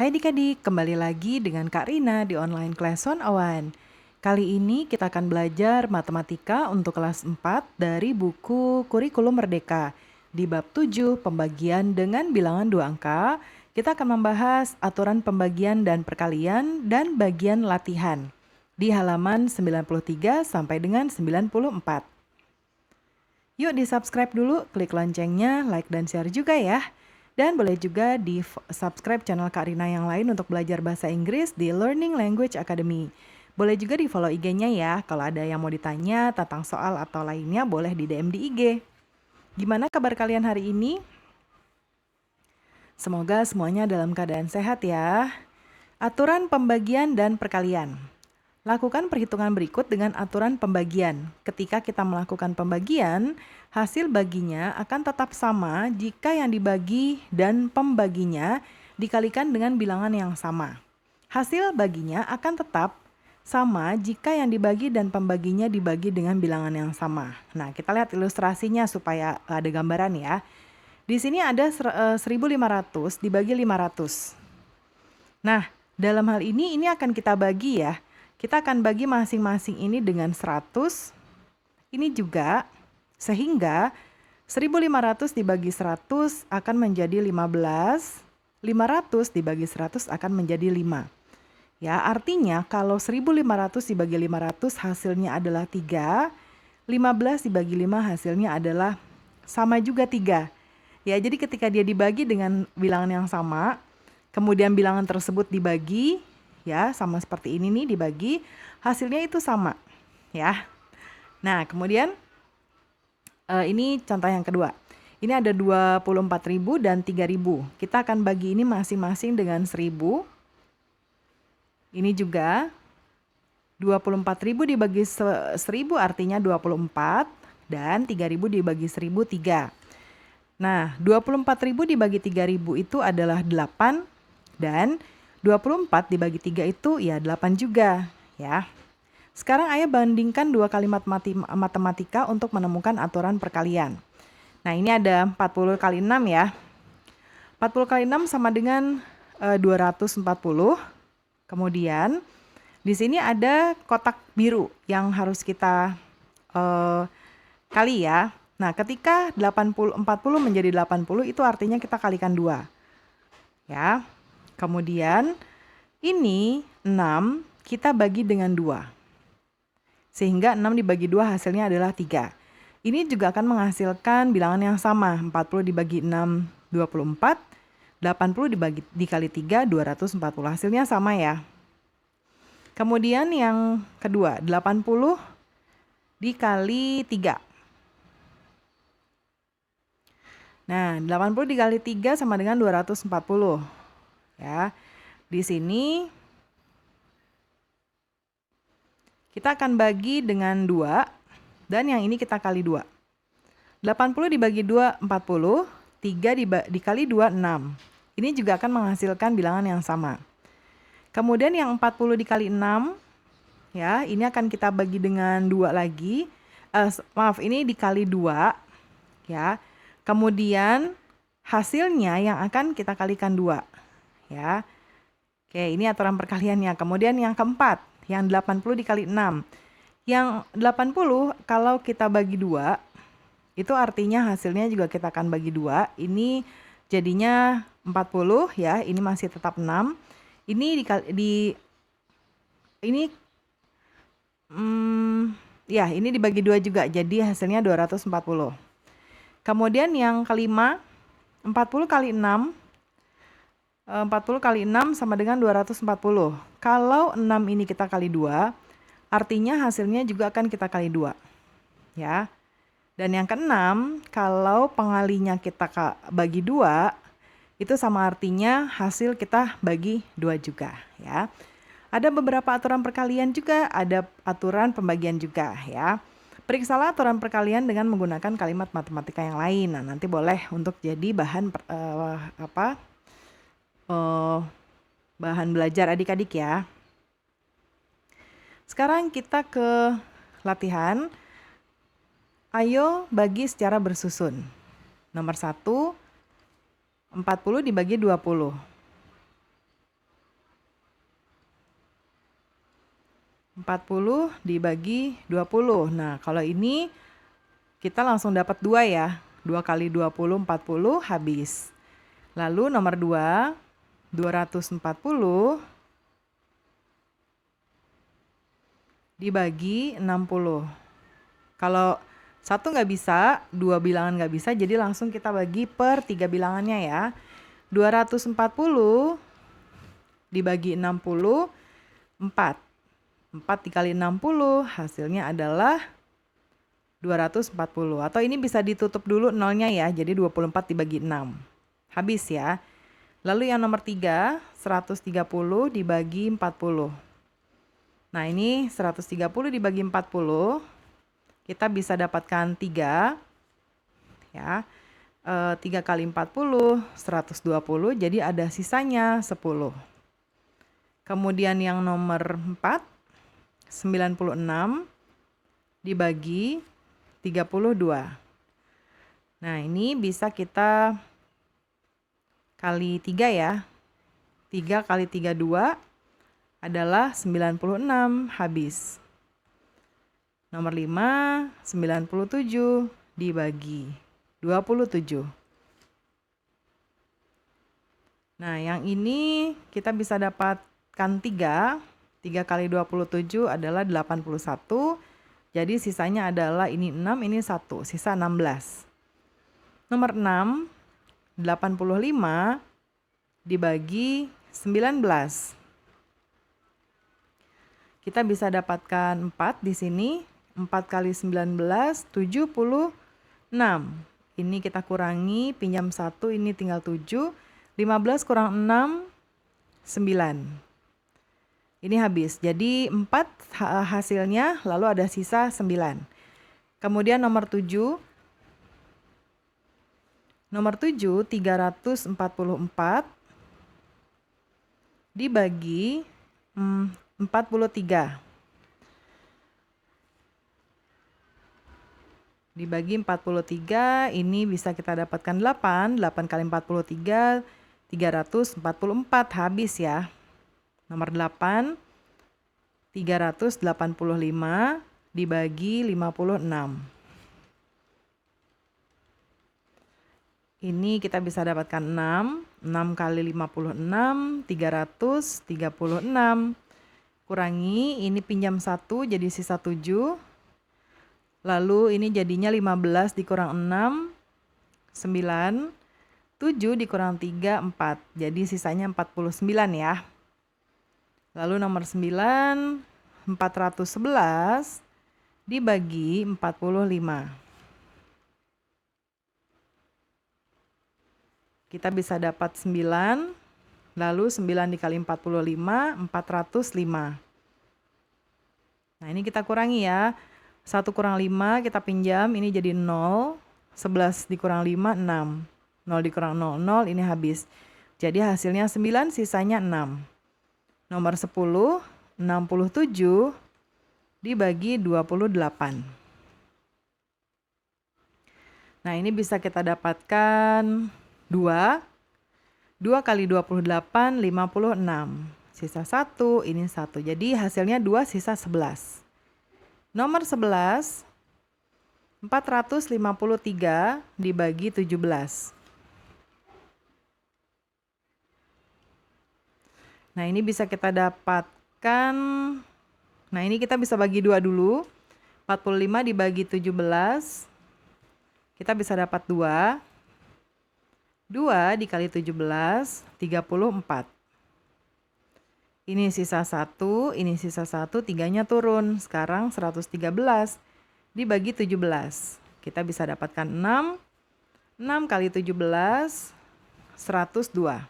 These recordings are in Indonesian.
Hai adik-adik, kembali lagi dengan Kak Rina di online class 101. Kali ini kita akan belajar matematika untuk kelas 4 dari buku Kurikulum Merdeka. Di bab 7, pembagian dengan bilangan 2 angka, kita akan membahas aturan pembagian dan perkalian dan bagian latihan di halaman 93 sampai dengan 94. Yuk di-subscribe dulu, klik loncengnya, like dan share juga ya. Dan boleh juga di-subscribe channel Kak Rina yang lain untuk belajar bahasa Inggris di Learning Language Academy. Boleh juga di-follow IG-nya ya, kalau ada yang mau ditanya tentang soal atau lainnya boleh di DM di IG. Gimana kabar kalian hari ini? Semoga semuanya dalam keadaan sehat ya. Aturan pembagian dan perkalian. Lakukan perhitungan berikut dengan aturan pembagian. Ketika kita melakukan pembagian, hasil baginya akan tetap sama jika yang dibagi dan pembaginya dikalikan dengan bilangan yang sama. Hasil baginya akan tetap sama jika yang dibagi dan pembaginya dibagi dengan bilangan yang sama. Nah, kita lihat ilustrasinya supaya ada gambaran ya. Di sini ada 1.500 dibagi 500. Nah, dalam hal ini akan kita bagi ya. Kita akan bagi masing-masing ini dengan 100, ini juga, sehingga 1.500 dibagi 100 akan menjadi 15, 500 dibagi 100 akan menjadi 5. Ya, artinya kalau 1.500 dibagi 500 hasilnya adalah 3, 15 dibagi 5 hasilnya adalah sama juga 3. Ya, jadi ketika dia dibagi dengan bilangan yang sama, kemudian bilangan tersebut dibagi, ya sama seperti ini nih dibagi, hasilnya itu sama ya. Nah kemudian ini contoh yang kedua, ini ada 24.000 dan 3.000, kita akan bagi ini masing-masing dengan 1.000. Ini juga 24.000 dibagi 1.000 artinya 24, dan 3.000 dibagi 1.000 3. Nah 24.000 dibagi 3.000 itu adalah 8, dan 24 dibagi 3 itu ya 8 juga ya. Sekarang ayah bandingkan dua kalimat matematika untuk menemukan aturan perkalian. Nah ini ada 40 kali 6 ya. 40 kali 6 sama dengan 240. Kemudian di sini ada kotak biru yang harus kita kali ya. Nah ketika 40 menjadi 80 itu artinya kita kalikan 2 ya. Kemudian ini 6 kita bagi dengan 2. Sehingga 6 dibagi 2 hasilnya adalah 3. Ini juga akan menghasilkan bilangan yang sama. 40 dibagi 6, 24. 80 dikali 3, 240. Hasilnya sama ya. Kemudian yang kedua, 80 dikali 3. Nah, 80 dikali 3 sama dengan 240. Ya, di sini kita akan bagi dengan 2 dan yang ini kita kali 2. 80 dibagi 2 40, 3 dikali 2 6. Ini juga akan menghasilkan bilangan yang sama. Kemudian yang 40 dikali 6 ya, ini akan kita bagi dengan 2 lagi. Ini dikali 2 ya. Kemudian hasilnya yang akan kita kalikan 2. Ya. Oke, ini aturan perkaliannya. Kemudian yang keempat, yang 80 dikali 6. Yang 80 kalau kita bagi 2, itu artinya hasilnya juga kita akan bagi 2. Ini jadinya 40 ya, ini masih tetap 6. Ini ini dibagi 2 juga, jadi hasilnya 240. Kemudian yang kelima, 40 kali 6. 40 kali 6 sama dengan 240. Kalau 6 ini kita kali 2, artinya hasilnya juga akan kita kali 2. Ya. Dan yang keenam, kalau pengalinya kita bagi 2, itu sama artinya hasil kita bagi 2 juga. Ya. Ada beberapa aturan perkalian juga, ada aturan pembagian juga. Ya. Periksalah aturan perkalian dengan menggunakan kalimat matematika yang lain. Nah, nanti boleh untuk jadi bahan bahan belajar adik-adik ya. Sekarang kita ke latihan. Ayo bagi secara bersusun. Nomor 1, 40 dibagi 20. 40 dibagi 20. Nah, kalau ini kita langsung dapat 2 ya. 2 kali 20, 40 habis. Lalu nomor 2, 240 dibagi 60. Kalau satu nggak bisa, dua bilangan nggak bisa, jadi langsung kita bagi per 3 bilangannya ya. 240 dibagi 60, 4. 4 dikali 60 hasilnya adalah 240. Atau ini bisa ditutup dulu nolnya ya, jadi 24 dibagi 6. Habis ya. Lalu yang nomor 3, 130 dibagi 40. Nah ini 130 dibagi 40, kita bisa dapatkan 3. Ya, 3 kali 40, 120, jadi ada sisanya 10. Kemudian yang nomor 4, 96 dibagi 32. Nah ini bisa kita kali 3 ya. 3 kali 32 adalah 96 habis. Nomor 5, 97 dibagi 27. Nah yang ini kita bisa dapatkan 3. 3 kali 27 adalah 81. Jadi sisanya adalah ini 6, ini 1. Sisa 16. Nomor 6, 85 dibagi 19. Kita bisa dapatkan 4 di sini. 4 kali 19, 76. Ini kita kurangi, pinjam 1, ini tinggal 7. 15 kurang 6, 9. Ini habis. Jadi 4 hasilnya, lalu ada sisa 9. Kemudian nomor 7. Nomor 7, 344 dibagi 43. Dibagi 43, ini bisa kita dapatkan 8. 8 kali 43, 344 habis ya. Nomor 8, 385 dibagi 56. Ini kita bisa dapatkan 6. 6 kali 56, 336. Kurangi, ini pinjam 1 jadi sisa 7. Lalu ini jadinya 15 dikurang 6, 9. 7 dikurang 3, 4. Jadi sisanya 49 ya. Lalu nomor 9, 411 dibagi 45. Kita bisa dapat 9, lalu 9 dikali 45, 405. Nah ini kita kurangi ya. 1 kurang 5 kita pinjam, ini jadi 0. 11 dikurang 5, 6. 0 dikurang 0, 0, ini habis. Jadi hasilnya 9, sisanya 6. Nomor 10, 67 dibagi 28. Nah ini bisa kita dapatkan 2 kali 28, 56. Sisa 1, ini 1. Jadi hasilnya 2, sisa 11. Nomor 11, 453 dibagi 17. Nah ini bisa kita dapatkan, nah ini kita bisa bagi 2 dulu. 45 dibagi 17, kita bisa dapat 2. 2 dikali 17, 34. Ini sisa 1, ini sisa 1, 3-nya turun. Sekarang 113 dibagi 17. Kita bisa dapatkan 6. 6 kali 17, 102.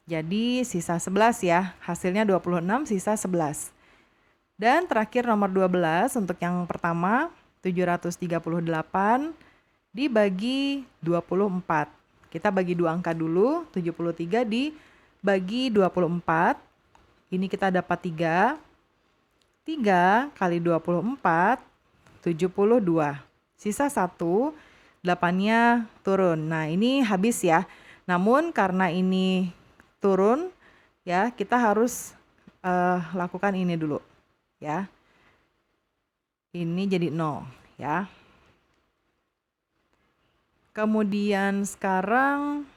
Jadi sisa 11 ya. Hasilnya 26, sisa 11. Dan terakhir nomor 12 untuk yang pertama, 738 dibagi 24. Kita bagi 2 angka dulu, 73 dibagi 24. Ini kita dapat 3. 3 kali 24, 72. Sisa 1, 8-nya turun. Nah ini habis ya. Namun karena ini turun, ya kita harus lakukan ini dulu. ya. Ini jadi 0 ya. Kemudian sekarang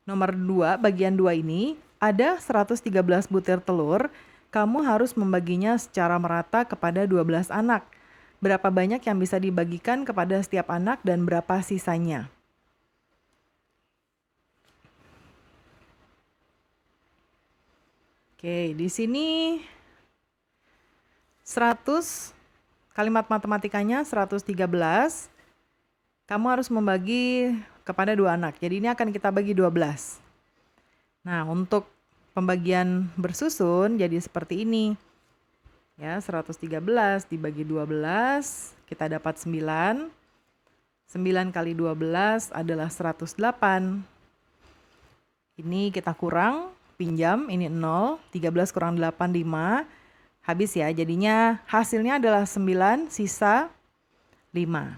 nomor 2, bagian 2 ini ada 113 butir telur. Kamu harus membaginya secara merata kepada 12 anak. Berapa banyak yang bisa dibagikan kepada setiap anak dan berapa sisanya? Oke, di sini 100, kalimat matematikanya 113. Kamu harus membagi kepada 2 anak. Jadi ini akan kita bagi 12. Nah, untuk pembagian bersusun jadi seperti ini. Ya, 113 dibagi 12, kita dapat 9. 9 kali 12 adalah 108. Ini kita kurang, pinjam, ini 0. 13 kurang 8, 5. Habis ya, jadinya hasilnya adalah 9, sisa 5.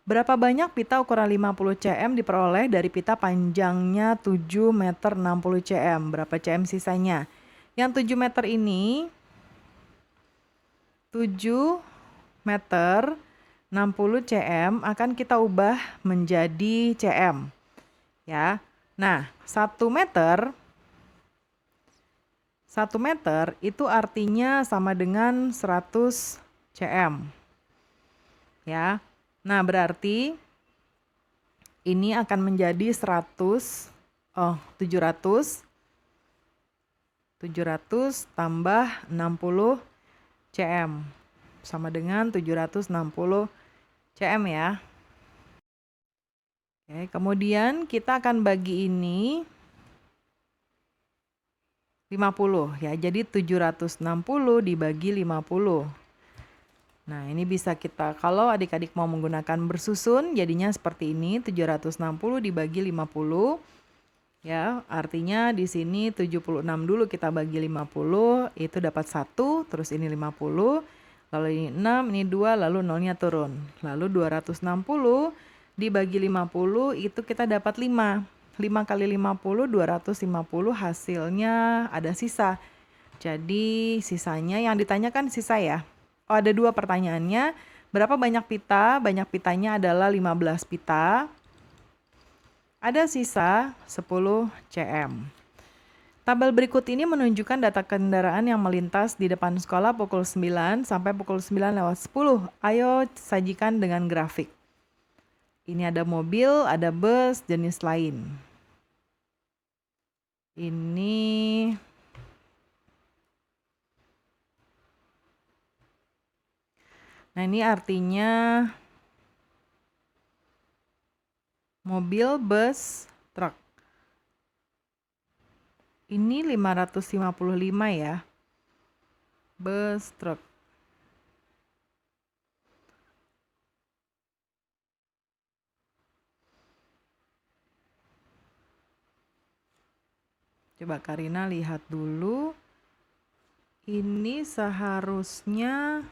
Berapa banyak pita ukuran 50 cm diperoleh dari pita panjangnya 7 meter 60 cm? Berapa cm sisanya? Yang 7 meter ini 7 meter 60 cm akan kita ubah menjadi cm. Ya. Nah, 1 meter itu artinya sama dengan 100 cm. Ya. Nah, berarti ini akan menjadi 700 tambah 60 cm. Sama dengan 760 cm ya. Oke, kemudian kita akan bagi ini 50 ya. Jadi 760 dibagi 50. Nah, ini bisa kita, kalau adik-adik mau menggunakan bersusun, jadinya seperti ini, 760 dibagi 50. Ya, artinya di sini 76 dulu kita bagi 50, itu dapat 1, terus ini 50, lalu ini 6, ini 2, lalu nolnya turun. Lalu 260 dibagi 50, itu kita dapat 5. 5 kali 50, 250, hasilnya ada sisa. Jadi sisanya, yang ditanyakan sisa ya. Oh, ada 2 pertanyaannya. Berapa banyak pita? Banyak pitanya adalah 15 pita. Ada sisa 10 cm. Tabel berikut ini menunjukkan data kendaraan yang melintas di depan sekolah pukul 9 sampai pukul 9:10. Ayo sajikan dengan grafik. Ini ada mobil, ada bus, jenis lain. Nah, ini artinya mobil, bus, truk. Ini 555 ya. Bus, truk. Coba Karina lihat dulu. Ini seharusnya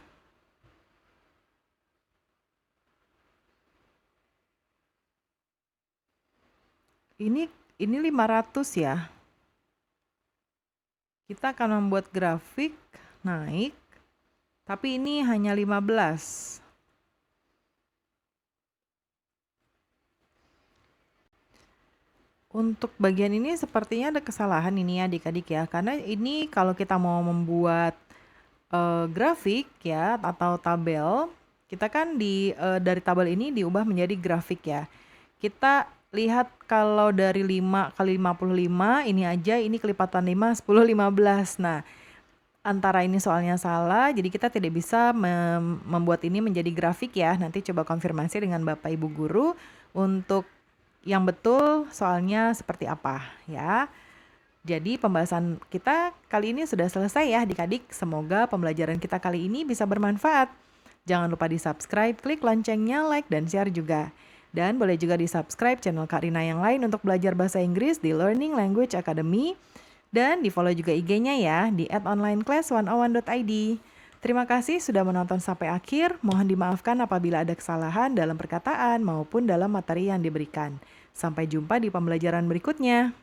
ini 500 ya. Kita akan membuat grafik naik, tapi ini hanya 15. Untuk bagian ini sepertinya ada kesalahan ini ya adik-adik ya, karena ini kalau kita mau membuat grafik ya atau tabel, kita kan dari tabel ini diubah menjadi grafik ya. Kita lihat kalau dari 5 kali 55 ini aja, ini kelipatan 5, 10, 15. Nah, antara ini soalnya salah, jadi kita tidak bisa membuat ini menjadi grafik ya. Nanti coba konfirmasi dengan Bapak Ibu Guru untuk yang betul soalnya seperti apa ya. Jadi pembahasan kita kali ini sudah selesai ya adik-adik. Semoga pembelajaran kita kali ini bisa bermanfaat. Jangan lupa di-subscribe, klik loncengnya, like, dan share juga. Dan boleh juga di-subscribe channel Kak Rina yang lain untuk belajar bahasa Inggris di Learning Language Academy. Dan di-follow juga IG-nya ya di @onlineclass101.id. Terima kasih sudah menonton sampai akhir. Mohon dimaafkan apabila ada kesalahan dalam perkataan maupun dalam materi yang diberikan. Sampai jumpa di pembelajaran berikutnya.